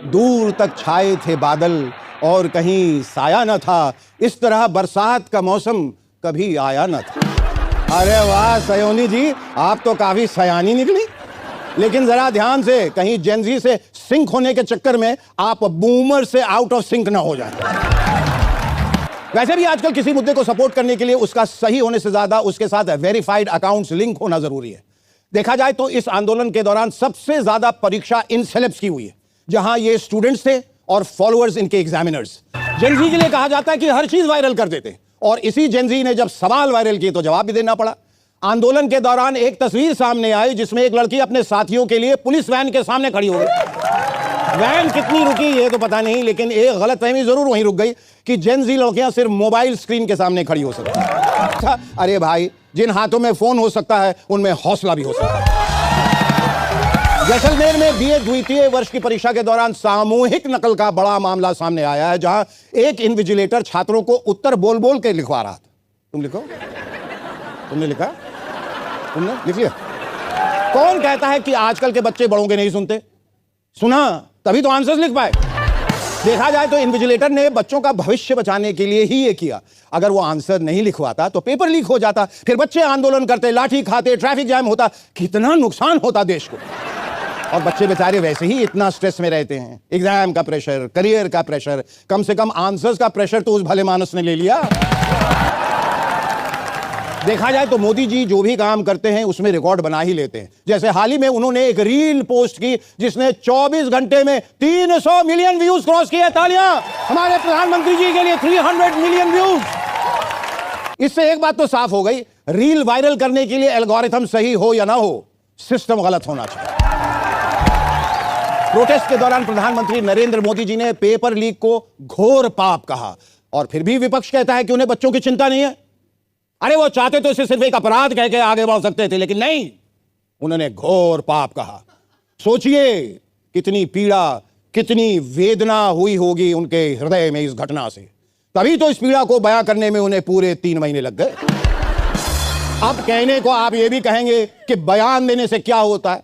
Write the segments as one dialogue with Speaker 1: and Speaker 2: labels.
Speaker 1: दूर तक छाए थे बादल और कहीं साया न था, इस तरह बरसात का मौसम कभी आया न था। अरे वाह सयोनी जी, आप तो काफी सयानी निकली। लेकिन जरा ध्यान से, कहीं जेनजी से सिंक होने के चक्कर में आप बूमर से आउट ऑफ सिंक ना हो जाए। वैसे भी आजकल किसी मुद्दे को सपोर्ट करने के लिए उसका सही होने से ज्यादा उसके साथ वेरीफाइड अकाउंट्स लिंक होना जरूरी है। देखा जाए तो इस आंदोलन के दौरान सबसे ज्यादा परीक्षा इन सेलेब्स की हुई है, जहां ये स्टूडेंट्स थे और फॉलोअर्स इनके एग्जामिनर्स। जेनजी के लिए कहा जाता है कि हर चीज वायरल कर देते, और इसी जेनजी ने जब सवाल वायरल किए तो जवाब भी देना पड़ा। आंदोलन के दौरान एक तस्वीर सामने आई जिसमें एक लड़की अपने साथियों के लिए पुलिस वैन के सामने खड़ी हो गई। वैन कितनी रुकी ये तो पता नहीं, लेकिन एक गलतफहमी जरूर वहीं रुक गई कि जेनजी लड़कियां सिर्फ मोबाइल स्क्रीन के सामने खड़ी हो सकती हैं। अरे भाई, जिन हाथों में फोन हो सकता है उनमें हौसला भी हो सकता है। जैसलमेर में बीए द्वितीय वर्ष की परीक्षा के दौरान सामूहिक नकल का बड़ा मामला सामने आया है, जहां एक इन्विजिलेटर छात्रों को उत्तर बोल बोल के लिखवा रहा था। तुम लिखो, तुमने लिखा, तुमने लिख लिया। कौन कहता है कि आजकल के बच्चे बड़ों के नहीं सुनते? सुना तभी तो आंसर्स लिख पाए। देखा जाए तो इन्विजिलेटर ने बच्चों का भविष्य बचाने के लिए ही ये किया। अगर वो आंसर नहीं लिखवाता तो पेपर लीक हो जाता, फिर बच्चे आंदोलन करते, लाठी खाते, ट्रैफिक जैम होता, कितना नुकसान होता देश को। और बच्चे बेचारे वैसे ही इतना स्ट्रेस में रहते हैं, एग्जाम का प्रेशर, करियर का प्रेशर, कम से कम आंसर्स का प्रेशर तो उस भले मानस ने ले लिया। देखा जाए तो मोदी जी जो भी काम करते हैं उसमें रिकॉर्ड बना ही लेते हैं। जैसे हाल ही में उन्होंने एक रील पोस्ट की जिसने 24 घंटे में 300 मिलियन व्यूज क्रॉस किए। तालियां हमारे प्रधानमंत्री जी के लिए, 300 मिलियन व्यूज। इससे एक बात तो साफ हो गई, रील वायरल करने के लिए एल्गोरिथम सही हो या ना हो, सिस्टम गलत होना चाहिए। प्रोटेस्ट के दौरान प्रधानमंत्री नरेंद्र मोदी जी ने पेपर लीक को घोर पाप कहा, और फिर भी विपक्ष कहता है कि उन्हें बच्चों की चिंता नहीं है। अरे वो चाहते तो इसे सिर्फ एक अपराध कह के आगे बढ़ सकते थे, लेकिन नहीं, उन्होंने घोर पाप कहा। सोचिए कितनी पीड़ा, कितनी वेदना हुई होगी उनके हृदय में इस घटना से। तभी तो इस पीड़ा को बयां करने में उन्हें पूरे 3 महीने लग गए। अब कहने को आप ये भी कहेंगे कि बयान देने से क्या होता है।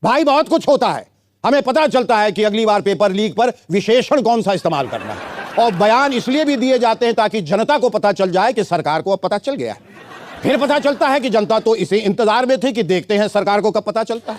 Speaker 1: भाई बहुत कुछ होता है। हमें पता चलता है कि अगली बार पेपर लीक पर विशेषण कौन सा इस्तेमाल करना है, और बयान इसलिए भी दिए जाते हैं ताकि जनता को पता चल जाए कि सरकार को अब पता चल गया है। फिर पता चलता है कि जनता तो इसे इंतजार में थी कि देखते हैं सरकार को कब पता चलता है।